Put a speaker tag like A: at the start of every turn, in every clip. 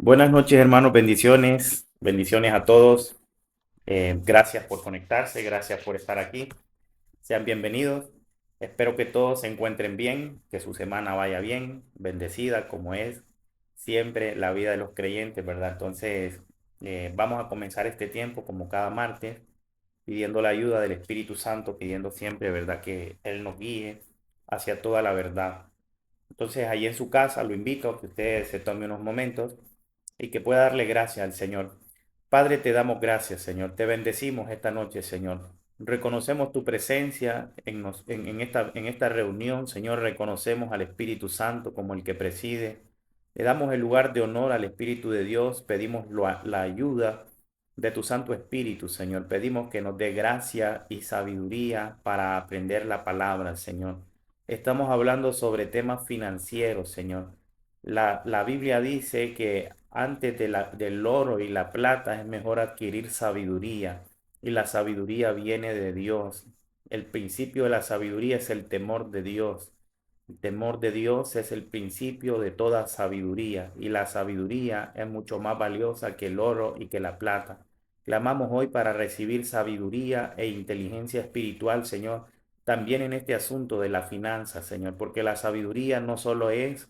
A: Buenas noches, hermanos. Bendiciones. Bendiciones a todos. Gracias por conectarse. Gracias por estar aquí. Sean bienvenidos. Espero que todos se encuentren bien, que su semana vaya bien, bendecida como es siempre la vida de los creyentes, ¿verdad? Entonces, vamos a comenzar este tiempo como cada martes, pidiendo la ayuda del Espíritu Santo, pidiendo siempre, ¿verdad? Que Él nos guíe hacia toda la verdad. Entonces, ahí en su casa lo invito a que usted se tome unos momentos y que pueda darle gracias al Señor. Padre, te damos gracias, Señor. Te bendecimos esta noche, Señor. Reconocemos tu presencia en esta reunión, Señor. Reconocemos al Espíritu Santo como el que preside. Le damos el lugar de honor al Espíritu de Dios. Pedimos la ayuda de tu Santo Espíritu, Señor. Pedimos que nos dé gracia y sabiduría para aprender la palabra, Señor. Estamos hablando sobre temas financieros, Señor. La Biblia dice que antes del oro y la plata es mejor adquirir sabiduría, y la sabiduría viene de Dios. El principio de la sabiduría es el temor de Dios. El temor de Dios es el principio de toda sabiduría, y la sabiduría es mucho más valiosa que el oro y que la plata. Clamamos hoy para recibir sabiduría e inteligencia espiritual, Señor, también en este asunto de la finanza, Señor, porque la sabiduría no solo es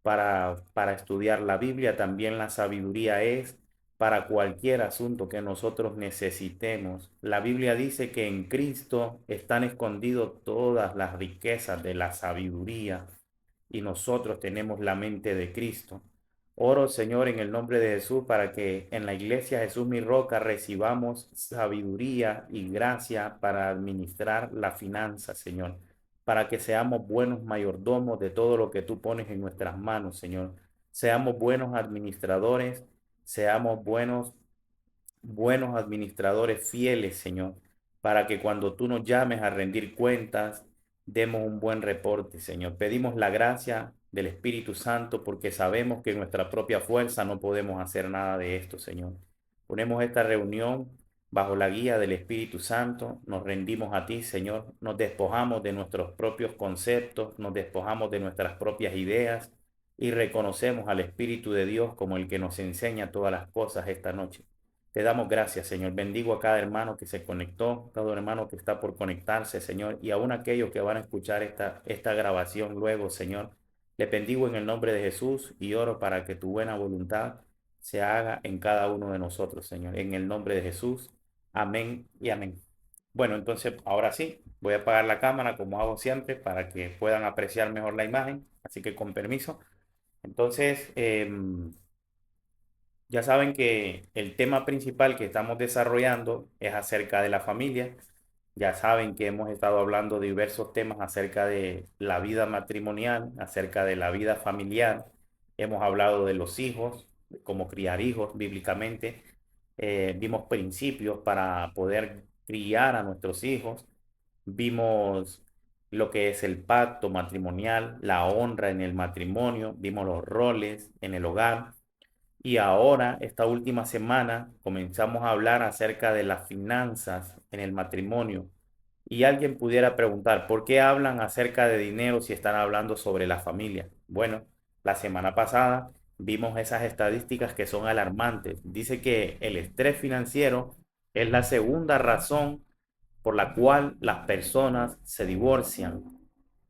A: para estudiar la Biblia, también la sabiduría es para cualquier asunto que nosotros necesitemos. La Biblia dice que en Cristo están escondidas todas las riquezas de la sabiduría y nosotros tenemos la mente de Cristo. Oro, Señor, en el nombre de Jesús, para que en la iglesia Jesús mi roca recibamos sabiduría y gracia para administrar la finanza, Señor, para que seamos buenos mayordomos de todo lo que tú pones en nuestras manos, Señor. Seamos buenos administradores, seamos buenos administradores fieles, Señor, para que cuando tú nos llames a rendir cuentas, demos un buen reporte, Señor. Pedimos la gracia del Espíritu Santo porque sabemos que en nuestra propia fuerza no podemos hacer nada de esto, Señor. Ponemos esta reunión bajo la guía del Espíritu Santo, nos rendimos a ti, Señor, nos despojamos de nuestros propios conceptos, nos despojamos de nuestras propias ideas y reconocemos al Espíritu de Dios como el que nos enseña todas las cosas esta noche. Te damos gracias, Señor. Bendigo a cada hermano que se conectó, cada hermano que está por conectarse, Señor, y aún aquellos que van a escuchar esta grabación luego, Señor. Le bendigo en el nombre de Jesús y oro para que tu buena voluntad se haga en cada uno de nosotros, Señor. En el nombre de Jesús. Amén y amén. Bueno, entonces ahora sí, voy a apagar la cámara como hago siempre para que puedan apreciar mejor la imagen. Así que con permiso. Entonces, ya saben que el tema principal que estamos desarrollando es acerca de la familia. Ya saben que hemos estado hablando de diversos temas acerca de la vida matrimonial, acerca de la vida familiar. Hemos hablado de los hijos, de cómo criar hijos bíblicamente. Vimos principios para poder criar a nuestros hijos. Vimos lo que es el pacto matrimonial, la honra en el matrimonio. Vimos los roles en el hogar. Y ahora, esta última semana, comenzamos a hablar acerca de las finanzas en el matrimonio. Y alguien pudiera preguntar, ¿por qué hablan acerca de dinero si están hablando sobre la familia? Bueno, la semana pasada vimos esas estadísticas que son alarmantes. Dice que el estrés financiero es la segunda razón por la cual las personas se divorcian.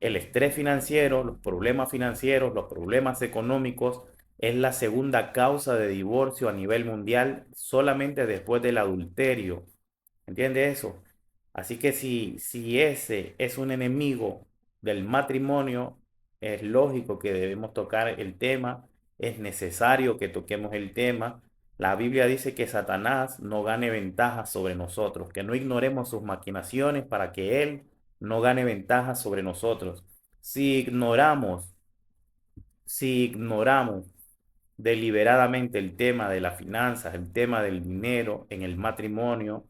A: El estrés financiero, los problemas financieros, los problemas económicos es la segunda causa de divorcio a nivel mundial solamente después del adulterio. ¿Entiende eso? Así que si ese es un enemigo del matrimonio, es lógico que debemos tocar el tema, es necesario que toquemos el tema. La Biblia dice que Satanás no gane ventaja sobre nosotros, que no ignoremos sus maquinaciones para que él no gane ventaja sobre nosotros. Si ignoramos, si ignoramos deliberadamente el tema de las finanzas, el tema del dinero en el matrimonio,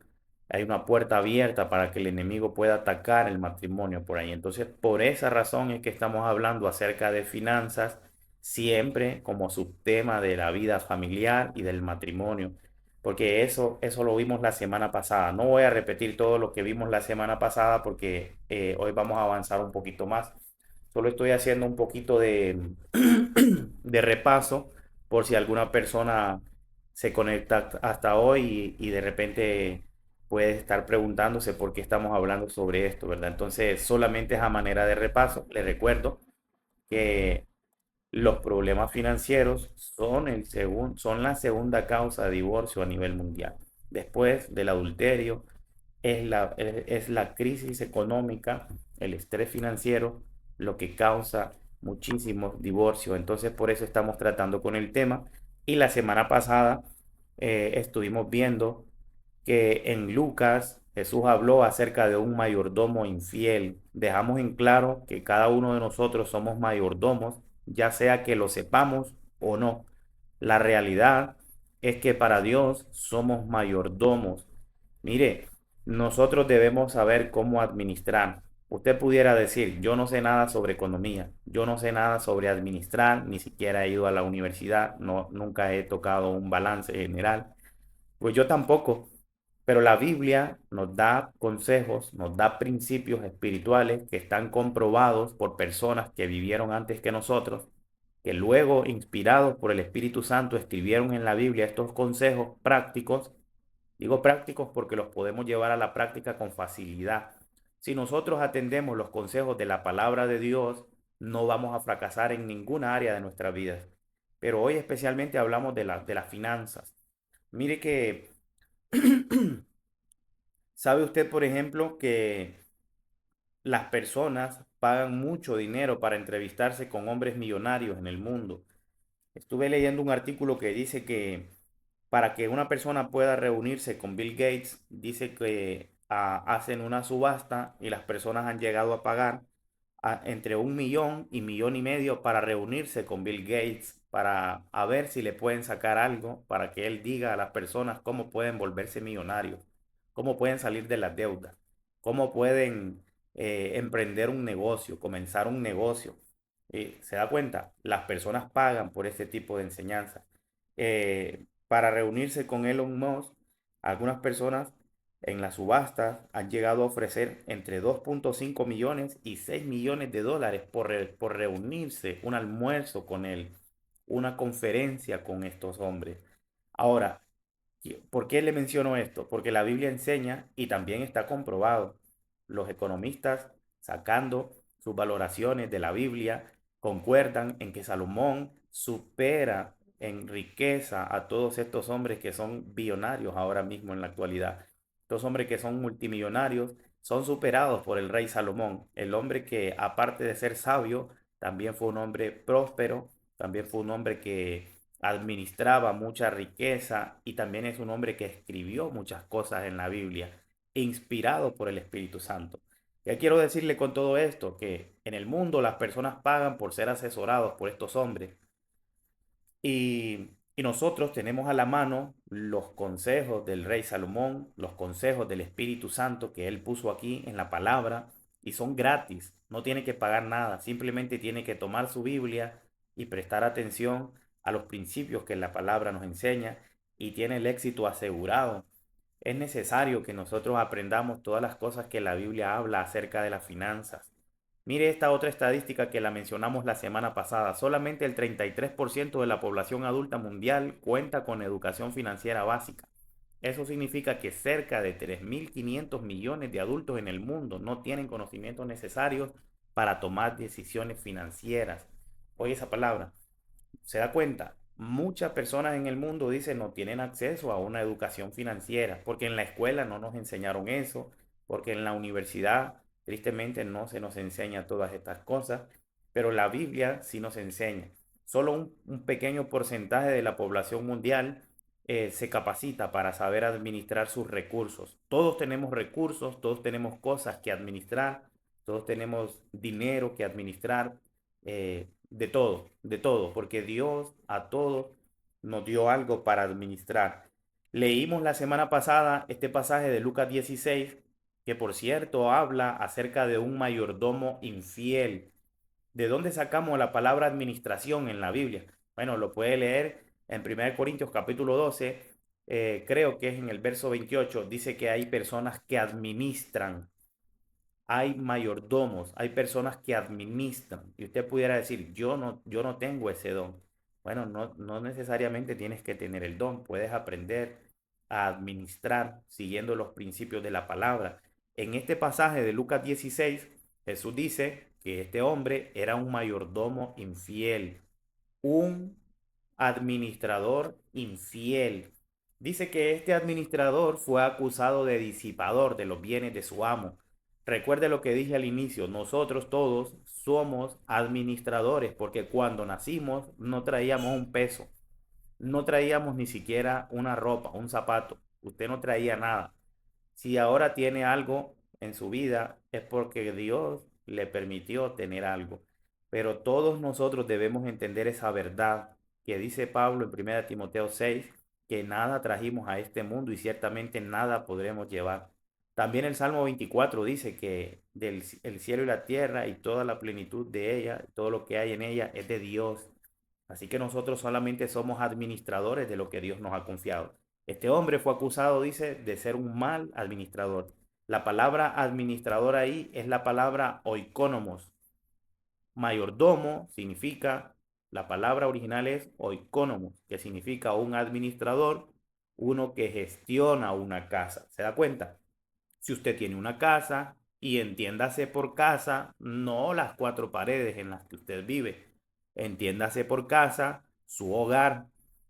A: hay una puerta abierta para que el enemigo pueda atacar el matrimonio por ahí. Entonces, por esa razón es que estamos hablando acerca de finanzas siempre como subtema de la vida familiar y del matrimonio, porque eso lo vimos la semana pasada. No voy a repetir todo lo que vimos la semana pasada porque hoy vamos a avanzar un poquito más. Solo estoy haciendo un poquito de, de repaso por si alguna persona se conecta hasta hoy y de repente puede estar preguntándose por qué estamos hablando sobre esto, ¿verdad? Entonces, solamente es a manera de repaso. Les recuerdo que los problemas financieros son la segunda causa de divorcio a nivel mundial. Después del adulterio, es la crisis económica, el estrés financiero, lo que causa muchísimos divorcios. Entonces, por eso estamos tratando con el tema. Y la semana pasada estuvimos viendo que en Lucas Jesús habló acerca de un mayordomo infiel. Dejamos en claro que cada uno de nosotros somos mayordomos, ya sea que lo sepamos o no. La realidad es que para Dios somos mayordomos. Mire, nosotros debemos saber cómo administrar. Usted pudiera decir, yo no sé nada sobre economía, yo no sé nada sobre administrar, ni siquiera he ido a la universidad, no, nunca he tocado un balance general. Pues yo tampoco, pero la Biblia nos da consejos, nos da principios espirituales que están comprobados por personas que vivieron antes que nosotros, que luego, inspirados por el Espíritu Santo, escribieron en la Biblia estos consejos prácticos. Digo prácticos porque los podemos llevar a la práctica con facilidad. Si nosotros atendemos los consejos de la palabra de Dios, no vamos a fracasar en ninguna área de nuestra vida. Pero hoy especialmente hablamos de las finanzas. Mire que, ¿sabe usted, por ejemplo, que las personas pagan mucho dinero para entrevistarse con hombres millonarios en el mundo? Estuve leyendo un artículo que dice que para que una persona pueda reunirse con Bill Gates, dice que hacen una subasta y las personas han llegado a pagar entre 1 millón y 1,5 millones para reunirse con Bill Gates, para a ver si le pueden sacar algo, para que él diga a las personas cómo pueden volverse millonarios, cómo pueden salir de las deudas, cómo pueden emprender un negocio, comenzar un negocio. ¿Se da cuenta? Las personas pagan por este tipo de enseñanza. Para reunirse con Elon Musk, algunas personas en las subastas han llegado a ofrecer entre 2,5 millones y 6 millones de dólares por reunirse, un almuerzo con él, una conferencia con estos hombres. Ahora, ¿por qué le menciono esto? Porque la Biblia enseña y también está comprobado. Los economistas, sacando sus valoraciones de la Biblia, concuerdan en que Salomón supera en riqueza a todos estos hombres que son billonarios ahora mismo en la actualidad. Estos hombres que son multimillonarios son superados por el rey Salomón, el hombre que aparte de ser sabio, también fue un hombre próspero, también fue un hombre que administraba mucha riqueza y también es un hombre que escribió muchas cosas en la Biblia, inspirado por el Espíritu Santo. Ya quiero decirle con todo esto que en el mundo las personas pagan por ser asesorados por estos hombres y nosotros tenemos a la mano los consejos del rey Salomón, los consejos del Espíritu Santo que él puso aquí en la palabra y son gratis, no tiene que pagar nada, simplemente tiene que tomar su Biblia y prestar atención a los principios que la palabra nos enseña y tiene el éxito asegurado. Es necesario que nosotros aprendamos todas las cosas que la Biblia habla acerca de las finanzas. Mire esta otra estadística que la mencionamos la semana pasada. Solamente el 33% de la población adulta mundial cuenta con educación financiera básica. Eso significa que cerca de 3.500 millones de adultos en el mundo no tienen conocimientos necesarios para tomar decisiones financieras. Oye esa palabra, ¿se da cuenta? Muchas personas en el mundo dicen no tienen acceso a una educación financiera porque en la escuela no nos enseñaron eso, porque en la universidad tristemente no se nos enseña todas estas cosas, pero la Biblia sí nos enseña. Solo un pequeño porcentaje de la población mundial se capacita para saber administrar sus recursos. Todos tenemos recursos, todos tenemos cosas que administrar, todos tenemos dinero que administrar, de todo, porque Dios a todos nos dio algo para administrar. Leímos la semana pasada este pasaje de Lucas 16, que por cierto habla acerca de un mayordomo infiel. ¿De dónde sacamos la palabra administración en la Biblia? Bueno, lo puede leer en 1 Corintios capítulo 12, creo que es en el verso 28, dice que hay personas que administran, hay mayordomos, hay personas que administran. Y usted pudiera decir, yo no tengo ese don. Bueno, no necesariamente tienes que tener el don, puedes aprender a administrar siguiendo los principios de la palabra. En este pasaje de Lucas 16, Jesús dice que este hombre era un mayordomo infiel, un administrador infiel. Dice que este administrador fue acusado de disipador de los bienes de su amo. Recuerde lo que dije al inicio, nosotros todos somos administradores porque cuando nacimos no traíamos un peso, no traíamos ni siquiera una ropa, un zapato, usted no traía nada. Si ahora tiene algo en su vida, es porque Dios le permitió tener algo. Pero todos nosotros debemos entender esa verdad que dice Pablo en 1 Timoteo 6, que nada trajimos a este mundo y ciertamente nada podremos llevar. También el Salmo 24 dice que el cielo y la tierra y toda la plenitud de ella, todo lo que hay en ella es de Dios. Así que nosotros solamente somos administradores de lo que Dios nos ha confiado. Este hombre fue acusado, dice, de ser un mal administrador. La palabra administrador ahí es la palabra oikonomos. Mayordomo significa, la palabra original es oikonomos, que significa un administrador, uno que gestiona una casa. ¿Se da cuenta? Si usted tiene una casa, y entiéndase por casa, no las cuatro paredes en las que usted vive, entiéndase por casa su hogar,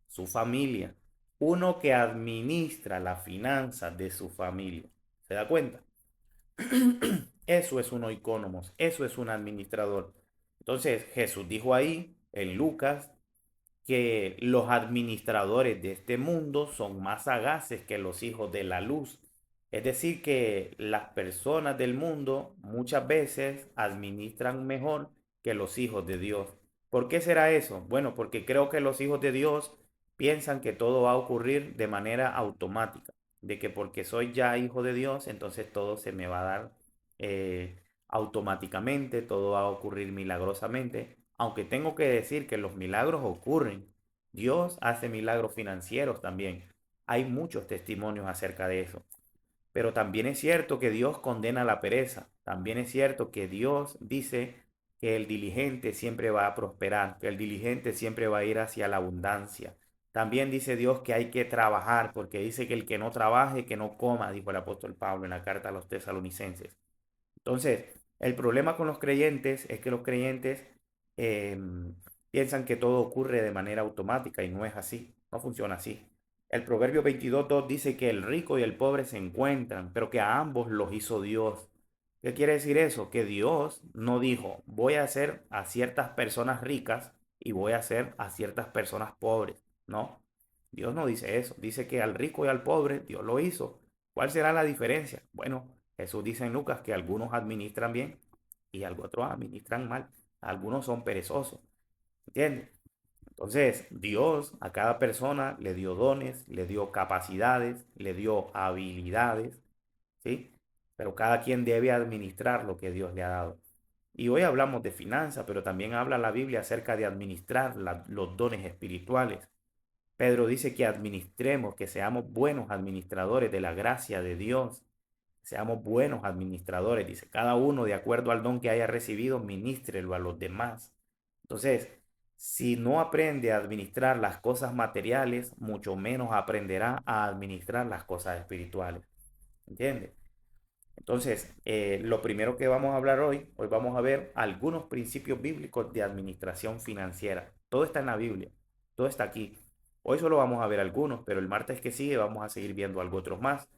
A: su familia, uno que administra las finanzas de su familia. ¿Se da cuenta? Eso es un oikónomos, eso es un administrador. Entonces Jesús dijo ahí en Lucas que los administradores de este mundo son más sagaces que los hijos de la luz. Es decir, que las personas del mundo muchas veces administran mejor que los hijos de Dios. ¿Por qué será eso? Bueno, porque creo que los hijos de Dios piensan que todo va a ocurrir de manera automática, de que porque soy ya hijo de Dios, entonces todo se me va a dar automáticamente, todo va a ocurrir milagrosamente, aunque tengo que decir que los milagros ocurren. Dios hace milagros financieros también. Hay muchos testimonios acerca de eso. Pero también es cierto que Dios condena la pereza. También es cierto que Dios dice que el diligente siempre va a prosperar, que el diligente siempre va a ir hacia la abundancia. También dice Dios que hay que trabajar, porque dice que el que no trabaje, que no coma, dijo el apóstol Pablo en la carta a los tesalonicenses. Entonces, el problema con los creyentes es que los creyentes eh, piensan que todo ocurre de manera automática y no es así, no funciona así. El Proverbio 22:2 dice que el rico y el pobre se encuentran, pero que a ambos los hizo Dios. ¿Qué quiere decir eso? Que Dios no dijo, voy a hacer a ciertas personas ricas y voy a hacer a ciertas personas pobres. No, Dios no dice eso. Dice que al rico y al pobre Dios lo hizo. ¿Cuál será la diferencia? Bueno, Jesús dice en Lucas que algunos administran bien y otros administran mal. Algunos son perezosos. ¿Entiendes? Entonces, Dios a cada persona le dio dones, le dio capacidades, le dio habilidades, ¿sí? Pero cada quien debe administrar lo que Dios le ha dado. Y hoy hablamos de finanzas, pero también habla la Biblia acerca de administrar los dones espirituales. Pedro dice que administremos, que seamos buenos administradores de la gracia de Dios. Seamos buenos administradores, dice, cada uno de acuerdo al don que haya recibido, ministrelo a los demás. Entonces, si no aprende a administrar las cosas materiales, mucho menos aprenderá a administrar las cosas espirituales. ¿Entiendes? Entonces, lo primero que vamos a hablar hoy vamos a ver algunos principios bíblicos de administración financiera. Todo está en la Biblia, todo está aquí. Hoy solo vamos a ver algunos, pero el martes que sigue vamos a seguir viendo algo otros más.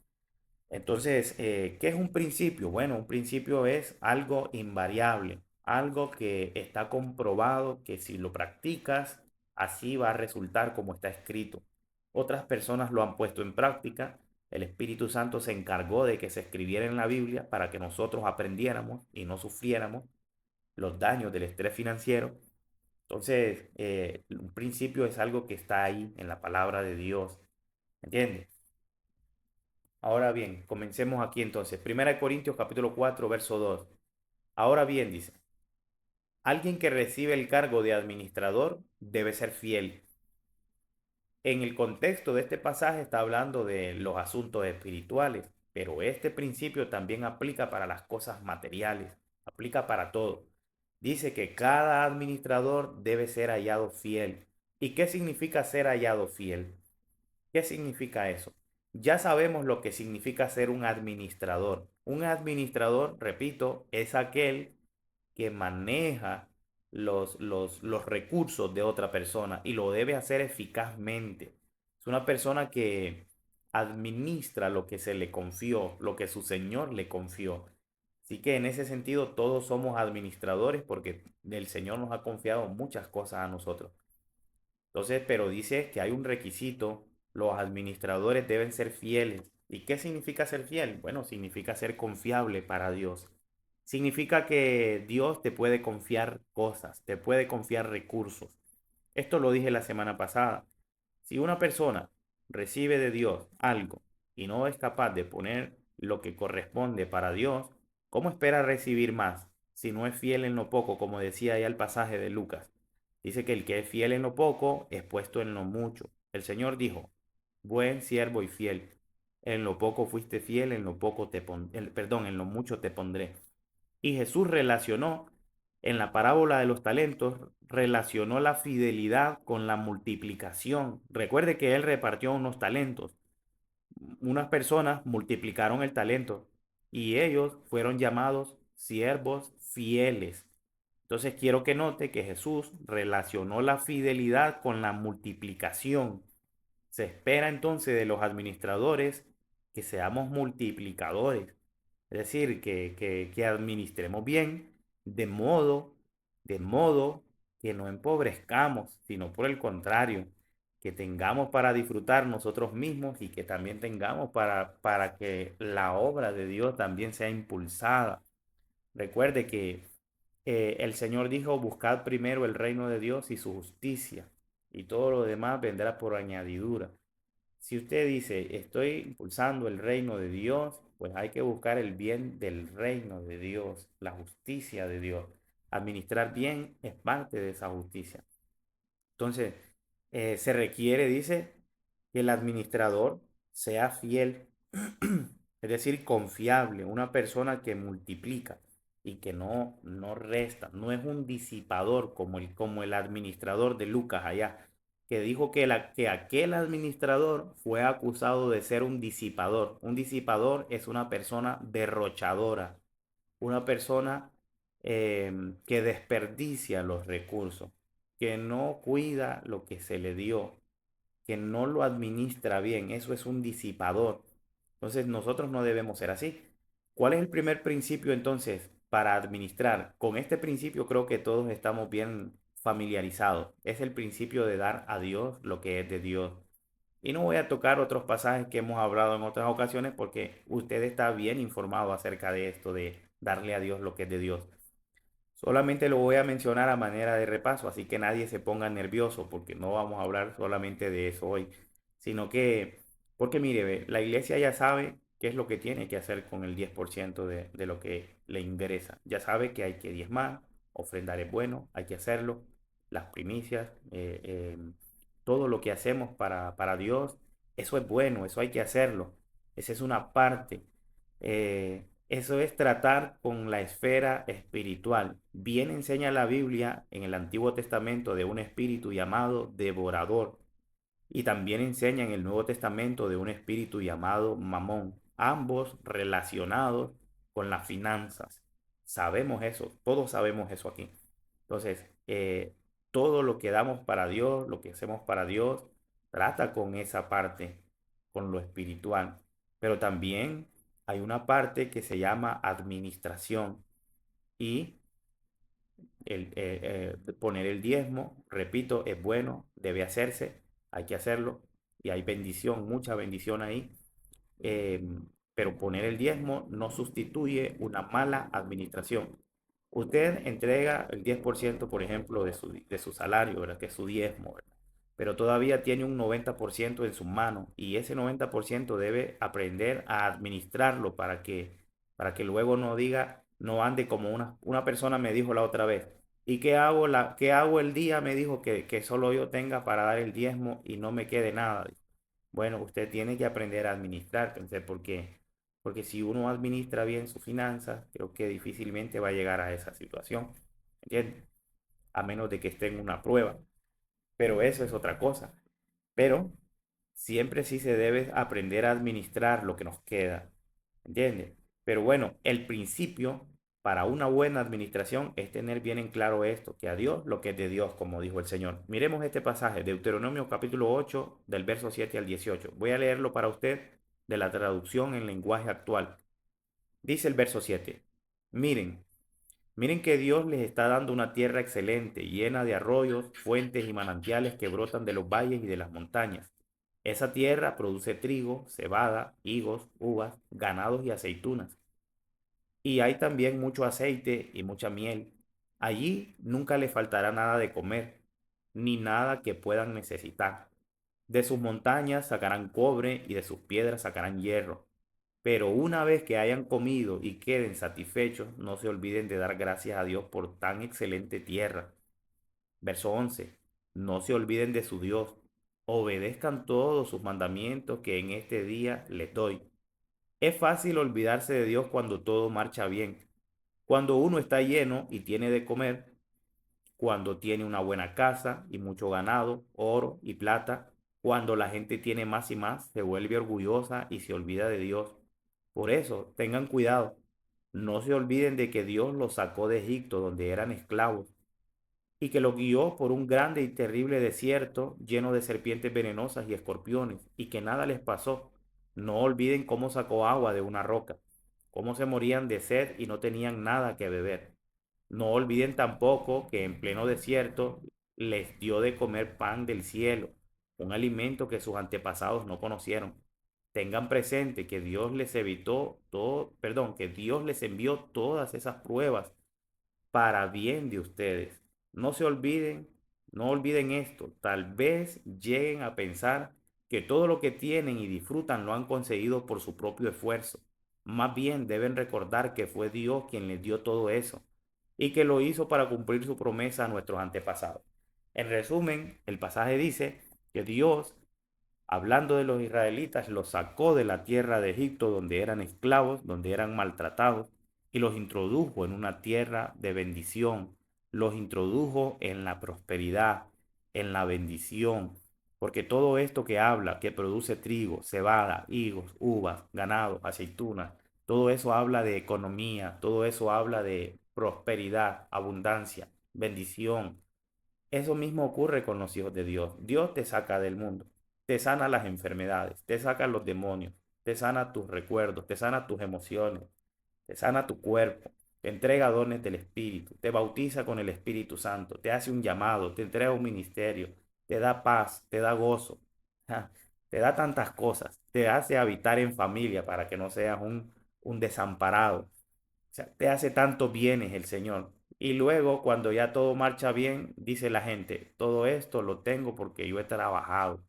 A: Entonces, ¿qué es un principio? Bueno, un principio es algo invariable, algo que está comprobado que si lo practicas, así va a resultar como está escrito. Otras personas lo han puesto en práctica. El Espíritu Santo se encargó de que se escribiera en la Biblia para que nosotros aprendiéramos y no sufriéramos los daños del estrés financiero. Entonces, un principio es algo que está ahí en la palabra de Dios. ¿Entiendes? Ahora bien, comencemos aquí entonces. Primera de Corintios capítulo 4 verso 2. Ahora bien, dice, alguien que recibe el cargo de administrador debe ser fiel. En el contexto de este pasaje está hablando de los asuntos espirituales, pero este principio también aplica para las cosas materiales, aplica para todo. Dice que cada administrador debe ser hallado fiel. ¿Y qué significa ser hallado fiel? ¿Qué significa eso? Ya sabemos lo que significa ser un administrador. Un administrador, repito, es aquel que maneja los recursos de otra persona y lo debe hacer eficazmente. Es una persona que administra lo que se le confió, lo que su Señor le confió. Así que en ese sentido todos somos administradores porque el Señor nos ha confiado muchas cosas a nosotros. Entonces, pero dice que hay un requisito, los administradores deben ser fieles. ¿Y qué significa ser fiel? Bueno, significa ser confiable para Dios. Significa que Dios te puede confiar cosas, te puede confiar recursos. Esto lo dije la semana pasada. Si una persona recibe de Dios algo y no es capaz de poner lo que corresponde para Dios, ¿cómo espera recibir más si no es fiel en lo poco, como decía ya el pasaje de Lucas? Dice que el que es fiel en lo poco es puesto en lo mucho. El Señor dijo, buen siervo y fiel, en lo poco fuiste fiel, en lo poco te perdón, en lo mucho te pondré. Y Jesús relacionó en la parábola de los talentos, relacionó la fidelidad con la multiplicación. Recuerde que él repartió unos talentos. Unas personas multiplicaron el talento y ellos fueron llamados siervos fieles. Entonces quiero que note que Jesús relacionó la fidelidad con la multiplicación. Se espera entonces de los administradores que seamos multiplicadores, es decir, que administremos bien, de modo, de modo que no empobrezcamos, sino por el contrario, que tengamos para disfrutar nosotros mismos y que también tengamos para que la obra de Dios también sea impulsada. Recuerde que el Señor dijo, buscad primero el reino de Dios y su justicia, y todo lo demás vendrá por añadidura. Si usted dice, estoy impulsando el reino de Dios, pues hay que buscar el bien del reino de Dios, la justicia de Dios. Administrar bien es parte de esa justicia. Entonces, se requiere, dice, que el administrador sea fiel, es decir, confiable, una persona que multiplica y que no resta, no es un disipador como el administrador de Lucas allá, que dijo que aquel administrador fue acusado de ser un disipador. Un disipador es una persona derrochadora, una persona que desperdicia los recursos, que no cuida lo que se le dio, que no lo administra bien. Eso es un disipador. Entonces nosotros no debemos ser así. ¿Cuál es el primer principio entonces para administrar? Con este principio creo que todos estamos bien familiarizados. Es el principio de dar a Dios lo que es de Dios. Y no voy a tocar otros pasajes que hemos hablado en otras ocasiones porque usted está bien informado acerca de esto, de darle a Dios lo que es de Dios. Solamente lo voy a mencionar a manera de repaso, así que nadie se ponga nervioso porque no vamos a hablar solamente de eso hoy, sino que, porque mire, ve, la iglesia ya sabe qué es lo que tiene que hacer con el 10% de lo que le ingresa. Ya sabe que hay que diezmar, ofrendar es bueno, hay que hacerlo, las primicias, todo lo que hacemos para Dios, eso es bueno, eso hay que hacerlo. Esa es una parte. Eso es tratar con la esfera espiritual. Bien enseña la Biblia en el Antiguo Testamento de un espíritu llamado devorador y también enseña en el Nuevo Testamento de un espíritu llamado mamón, ambos relacionados con las finanzas. Sabemos eso, todos sabemos eso aquí. Entonces, todo lo que damos para Dios, lo que hacemos para Dios, trata con esa parte, con lo espiritual. Pero también hay una parte que se llama administración y poner el diezmo, repito, es bueno, debe hacerse, hay que hacerlo y hay bendición, mucha bendición ahí. eh, pero poner el diezmo no sustituye una mala administración. Usted entrega el 10%, por ejemplo, de su salario, ¿verdad? Que es su diezmo, ¿verdad? Pero todavía tiene un 90% en sus manos y ese 90% debe aprender a administrarlo para que luego no diga, no ande como una persona me dijo la otra vez. ¿Y qué hago el día? Me dijo que solo yo tenga para dar el diezmo y no me quede nada. Bueno, usted tiene que aprender a administrar, pensé, porque si uno administra bien sus finanzas, creo que difícilmente va a llegar a esa situación, ¿entiende? A menos de que esté en una prueba. pero eso es otra cosa. Pero siempre sí se debe aprender a administrar lo que nos queda, ¿entiendes? Pero bueno, el principio para una buena administración es tener bien en claro esto, que a Dios lo que es de Dios, como dijo el Señor. Miremos este pasaje, Deuteronomio capítulo 8, del verso 7 al 18. Voy a leerlo para usted de la traducción en lenguaje actual. Dice el verso 7. Miren, miren que Dios les está dando una tierra excelente, llena de arroyos, fuentes y manantiales que brotan de los valles y de las montañas. Esa tierra produce trigo, cebada, higos, uvas, ganados y aceitunas. Y hay también mucho aceite y mucha miel. Allí nunca les faltará nada de comer, ni nada que puedan necesitar. De sus montañas sacarán cobre y de sus piedras sacarán hierro. Pero una vez que hayan comido y queden satisfechos, no se olviden de dar gracias a Dios por tan excelente tierra. Verso 11. No se olviden de su Dios. Obedezcan todos sus mandamientos que en este día les doy. Es fácil olvidarse de Dios cuando todo marcha bien. Cuando uno está lleno y tiene de comer, cuando tiene una buena casa y mucho ganado, oro y plata, cuando la gente tiene más y más, se vuelve orgullosa y se olvida de Dios. Por eso, tengan cuidado. No se olviden de que Dios los sacó de Egipto, donde eran esclavos, y que los guió por un grande y terrible desierto lleno de serpientes venenosas y escorpiones, y que nada les pasó. No olviden cómo sacó agua de una roca, cómo se morían de sed y no tenían nada que beber. No olviden tampoco que en pleno desierto les dio de comer pan del cielo, un alimento que sus antepasados no conocieron. Tengan presente que Dios les evitó todo, perdón, que Dios les envió todas esas pruebas para bien de ustedes. No se olviden, no olviden esto. Tal vez lleguen a pensar que todo lo que tienen y disfrutan lo han conseguido por su propio esfuerzo. Más bien deben recordar que fue Dios quien les dio todo eso y que lo hizo para cumplir su promesa a nuestros antepasados. En resumen, el pasaje dice que Dios, hablando de los israelitas, los sacó de la tierra de Egipto donde eran esclavos, donde eran maltratados, y los introdujo en una tierra de bendición, los introdujo en la prosperidad, en la bendición, porque todo esto que habla, que produce trigo, cebada, higos, uvas, ganado, aceitunas, todo eso habla de economía, todo eso habla de prosperidad, abundancia, bendición. Eso mismo ocurre con los hijos de Dios. Dios te saca del mundo, te sana las enfermedades, te saca los demonios, te sana tus recuerdos, te sana tus emociones, te sana tu cuerpo, te entrega dones del Espíritu, te bautiza con el Espíritu Santo, te hace un llamado, te entrega un ministerio, te da paz, te da gozo, te da tantas cosas, te hace habitar en familia para que no seas un desamparado. O sea, te hace tantos bienes el Señor. Y luego, cuando ya todo marcha bien, dice la gente, todo esto lo tengo porque yo he trabajado.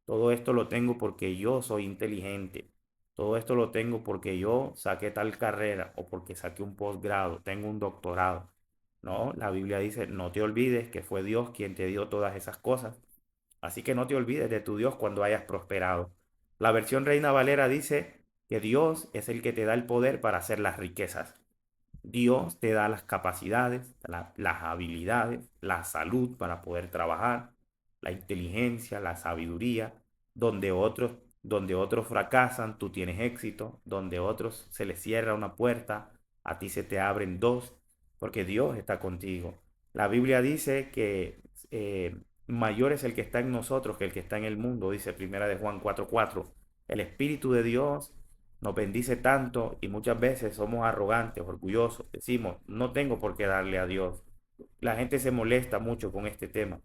A: Todo esto lo tengo porque yo soy inteligente. Todo esto lo tengo porque yo saqué tal carrera o porque saqué un posgrado, tengo un doctorado. No, la Biblia dice, no te olvides que fue Dios quien te dio todas esas cosas. Así que no te olvides de tu Dios cuando hayas prosperado. La versión Reina Valera dice que Dios es el que te da el poder para hacer las riquezas. Dios te da las capacidades, las habilidades, la salud para poder trabajar, la inteligencia, la sabiduría. Donde otros, donde otros fracasan, tú tienes éxito. Donde otros se les cierra una puerta, a ti se te abren dos, porque Dios está contigo. La Biblia dice que mayor es el que está en nosotros que el que está en el mundo, dice Primera de Juan 4:4. El Espíritu de Dios nos bendice tanto y muchas veces somos arrogantes, orgullosos. Decimos, no tengo por qué darle a Dios. La gente se molesta mucho con este tema,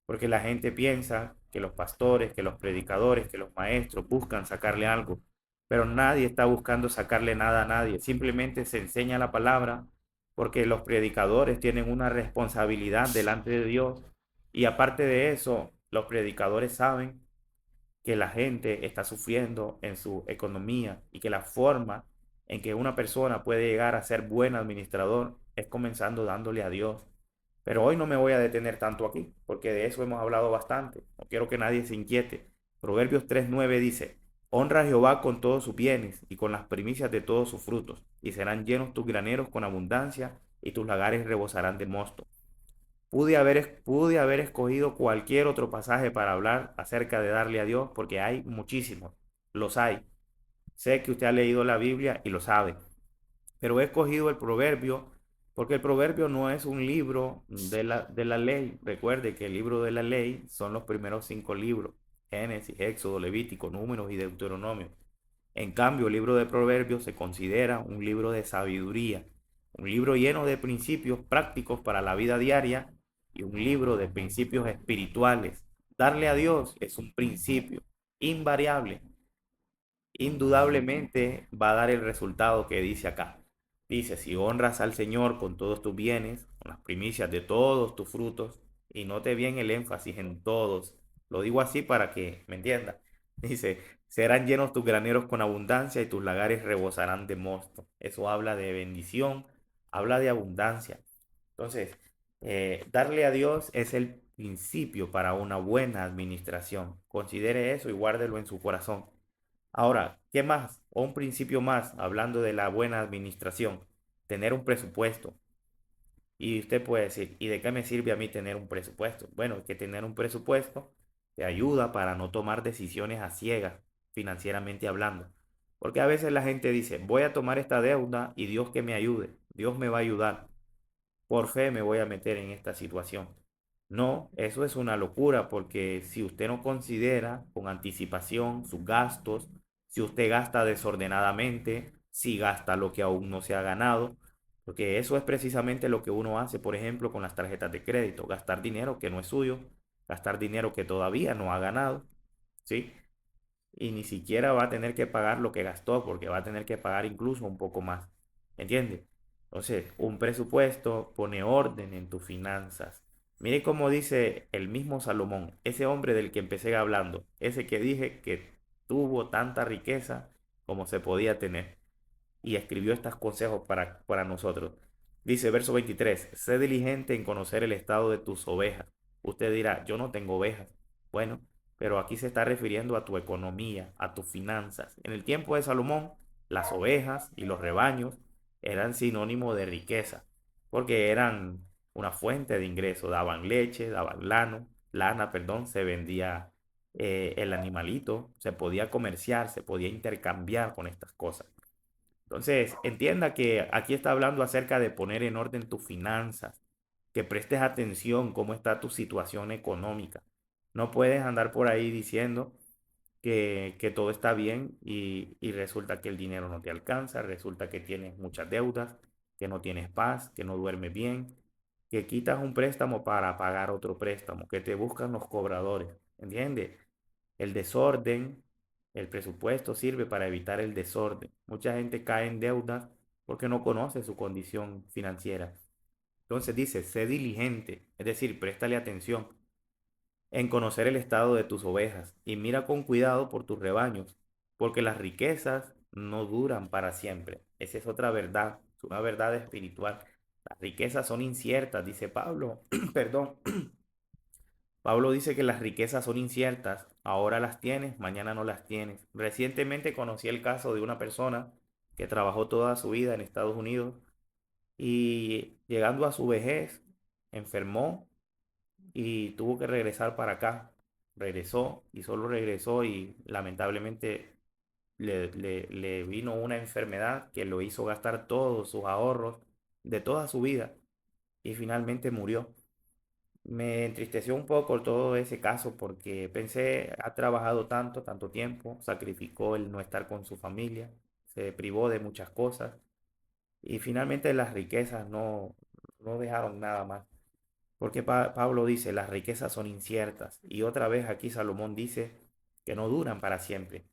A: porque la gente piensa que los pastores, que los predicadores, que los maestros buscan sacarle algo, pero nadie está buscando sacarle nada a nadie. Simplemente se enseña la palabra porque los predicadores tienen una responsabilidad delante de Dios y aparte de eso, los predicadores saben que la gente está sufriendo en su economía y que la forma en que una persona puede llegar a ser buen administrador es comenzando dándole a Dios. Pero hoy no me voy a detener tanto aquí, porque de eso hemos hablado bastante. No quiero que nadie se inquiete. Proverbios 3:9 dice, honra a Jehová con todos sus bienes y con las primicias de todos sus frutos, y serán llenos tus graneros con abundancia y tus lagares rebosarán de mosto. Pude haber escogido cualquier otro pasaje para hablar acerca de darle a Dios, porque hay muchísimos, los hay. Sé que usted ha leído la Biblia y lo sabe, pero he escogido el proverbio porque el proverbio no es un libro de la ley. Recuerde que el libro de la ley son los primeros 5 libros: Génesis, Éxodo, Levítico, Números y Deuteronomio. En cambio, el libro de Proverbios se considera un libro de sabiduría, un libro lleno de principios prácticos para la vida diaria y un libro de principios espirituales. Darle a Dios es un principio invariable, indudablemente va a dar el resultado que dice acá. Dice, si honras al Señor con todos tus bienes, con las primicias de todos tus frutos, y note bien el énfasis en todos, lo digo así para que me entienda. Dice, serán llenos tus graneros con abundancia y tus lagares rebosarán de mosto. Eso habla de bendición, habla de abundancia. Entonces, darle a Dios es el principio para una buena administración. Considere eso y guárdelo en su corazón. Ahora, ¿qué más? O un principio más, hablando de la buena administración, tener un presupuesto. Y usted puede decir, ¿y de qué me sirve a mí tener un presupuesto? Bueno, es que tener un presupuesto te ayuda para no tomar decisiones a ciegas, financieramente hablando. Porque a veces la gente dice, voy a tomar esta deuda y Dios que me ayude, Dios me va a ayudar, por fe me voy a meter en esta situación. No, eso es una locura porque si usted no considera con anticipación sus gastos, si usted gasta desordenadamente, si gasta lo que aún no se ha ganado, porque eso es precisamente lo que uno hace, por ejemplo, con las tarjetas de crédito, gastar dinero que no es suyo, gastar dinero que todavía no ha ganado, ¿sí? Y ni siquiera va a tener que pagar lo que gastó, porque va a tener que pagar incluso un poco más. ¿Entiende? Entonces, un presupuesto pone orden en tus finanzas. Mire cómo dice el mismo Salomón, ese hombre del que empecé hablando, ese que dije que tuvo tanta riqueza como se podía tener y escribió estos consejos para nosotros. Dice verso 23, sé diligente en conocer el estado de tus ovejas. Usted dirá, yo no tengo ovejas. Bueno, pero aquí se está refiriendo a tu economía, a tus finanzas. En el tiempo de Salomón, las ovejas y los rebaños eran sinónimo de riqueza, porque eran una fuente de ingreso, daban leche, daban lana, perdón, se vendía el animalito, se podía comerciar, se podía intercambiar con estas cosas. Entonces, entienda que aquí está hablando acerca de poner en orden tus finanzas, que prestes atención cómo está tu situación económica. No puedes andar por ahí diciendo que todo está bien y resulta que el dinero no te alcanza, resulta que tienes muchas deudas, que no tienes paz, que no duermes bien, que quitas un préstamo para pagar otro préstamo, que te buscan los cobradores. ¿Entiendes? El desorden, el presupuesto sirve para evitar el desorden. Mucha gente cae en deudas porque no conoce su condición financiera. Entonces dice, sé diligente, es decir, préstale atención en conocer el estado de tus ovejas y mira con cuidado por tus rebaños, porque las riquezas no duran para siempre. Esa es otra verdad, es una verdad espiritual. Las riquezas son inciertas, dice Pablo. Perdón. Pablo dice que las riquezas son inciertas, ahora las tienes, mañana no las tienes. Recientemente conocí el caso de una persona que trabajó toda su vida en Estados Unidos y llegando a su vejez enfermó y tuvo que regresar para acá. Regresó y solo regresó y lamentablemente le vino una enfermedad que lo hizo gastar todos sus ahorros de toda su vida y finalmente murió. Me entristeció un poco todo ese caso porque pensé, ha trabajado tanto, tanto tiempo, sacrificó el no estar con su familia, se privó de muchas cosas y finalmente las riquezas no dejaron nada más. Porque Pablo dice, las riquezas son inciertas y otra vez aquí Salomón dice que no duran para siempre.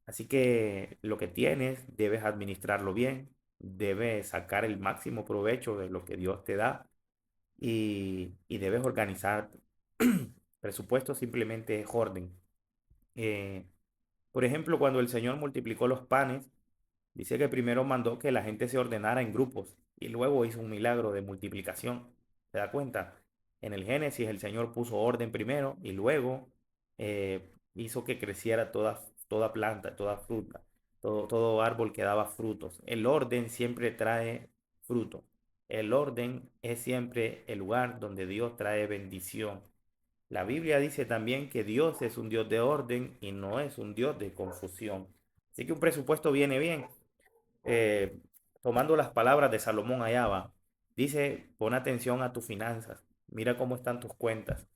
A: Así que lo que tienes debes administrarlo bien, debes sacar el máximo provecho de lo que Dios te da y debes organizar. Presupuesto simplemente es orden. Eh, por ejemplo, cuando el Señor multiplicó los panes, dice que primero mandó que la gente se ordenara en grupos y luego hizo un milagro de multiplicación. ¿Se da cuenta? En el Génesis el Señor puso orden primero y luego hizo que creciera toda planta, toda fruta, todo árbol que daba frutos. El orden siempre trae fruto. El orden es siempre el lugar donde Dios trae bendición. La Biblia dice también que Dios es un Dios de orden y no es un Dios de confusión. Así que un presupuesto viene bien. Eh, Tomando las palabras de Salomón allá va, dice, pon atención a tus finanzas, mira cómo están tus cuentas,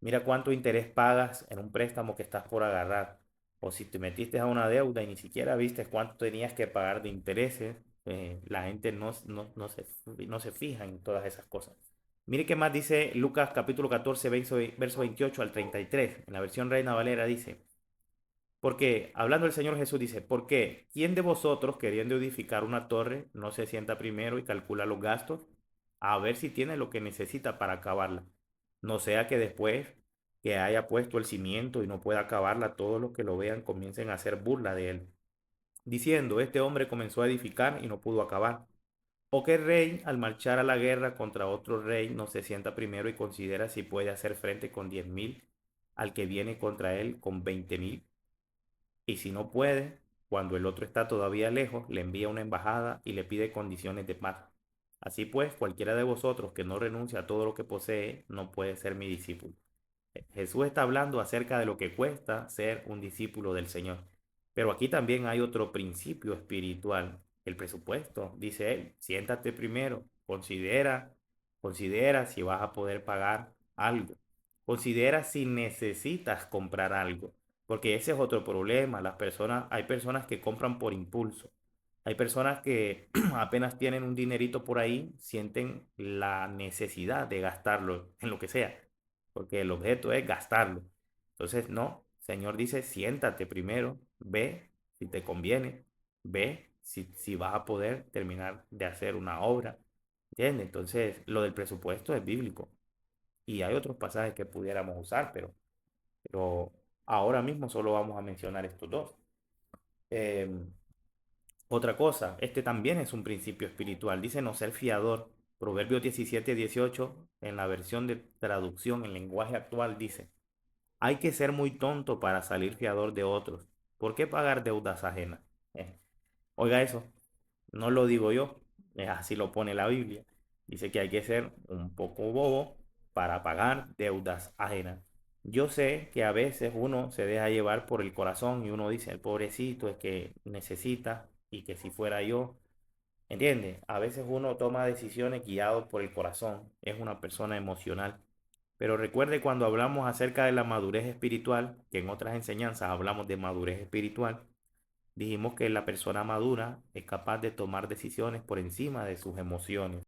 A: mira cuánto interés pagas en un préstamo que estás por agarrar. O si te metiste a una deuda y ni siquiera viste cuánto tenías que pagar de intereses, la gente no se fija en todas esas cosas. Mire qué más dice Lucas capítulo 14, verso 28 al 33. En la versión Reina Valera dice, porque, hablando el Señor Jesús dice, porque ¿quién de vosotros, queriendo edificar una torre, no se sienta primero y calcula los gastos a ver si tiene lo que necesita para acabarla? No sea que después que haya puesto el cimiento y no pueda acabarla, todos los que lo vean comiencen a hacer burla de él, diciendo, este hombre comenzó a edificar y no pudo acabar. O que rey, al marchar a la guerra contra otro rey, no se sienta primero y considera si puede hacer frente con 10.000 al que viene contra él con 20.000. Y si no puede, cuando el otro está todavía lejos, le envía una embajada y le pide condiciones de paz. Así pues, cualquiera de vosotros que no renuncia a todo lo que posee, no puede ser mi discípulo. Jesús está hablando acerca de lo que cuesta ser un discípulo del Señor. Pero aquí también hay otro principio espiritual, el presupuesto. Dice él, siéntate primero, considera si vas a poder pagar algo. Considera si necesitas comprar algo, porque ese es otro problema. Hay personas que compran por impulso. Hay personas que apenas tienen un dinerito por ahí, sienten la necesidad de gastarlo en lo que sea porque el objeto es gastarlo. Entonces, no, Señor dice, siéntate primero, ve si te conviene, ve si vas a poder terminar de hacer una obra. ¿Entiendes? Entonces, lo del presupuesto es bíblico y hay otros pasajes que pudiéramos usar, pero ahora mismo solo vamos a mencionar estos dos. Em, Otra cosa, este también es un principio espiritual, dice no ser fiador. Proverbios 17-18 en la versión de traducción en lenguaje actual dice, hay que ser muy tonto para salir fiador de otros. ¿Por qué pagar deudas ajenas? Eh, Oiga eso, no lo digo yo, así lo pone la Biblia. Dice que hay que ser un poco bobo para pagar deudas ajenas. Yo sé que a veces uno se deja llevar por el corazón y uno dice, el pobrecito es que necesita y que si fuera yo, ¿entiende? A veces uno toma decisiones guiado por el corazón, es una persona emocional. Pero recuerde cuando hablamos acerca de la madurez espiritual, que en otras enseñanzas hablamos de madurez espiritual, dijimos que la persona madura es capaz de tomar decisiones por encima de sus emociones.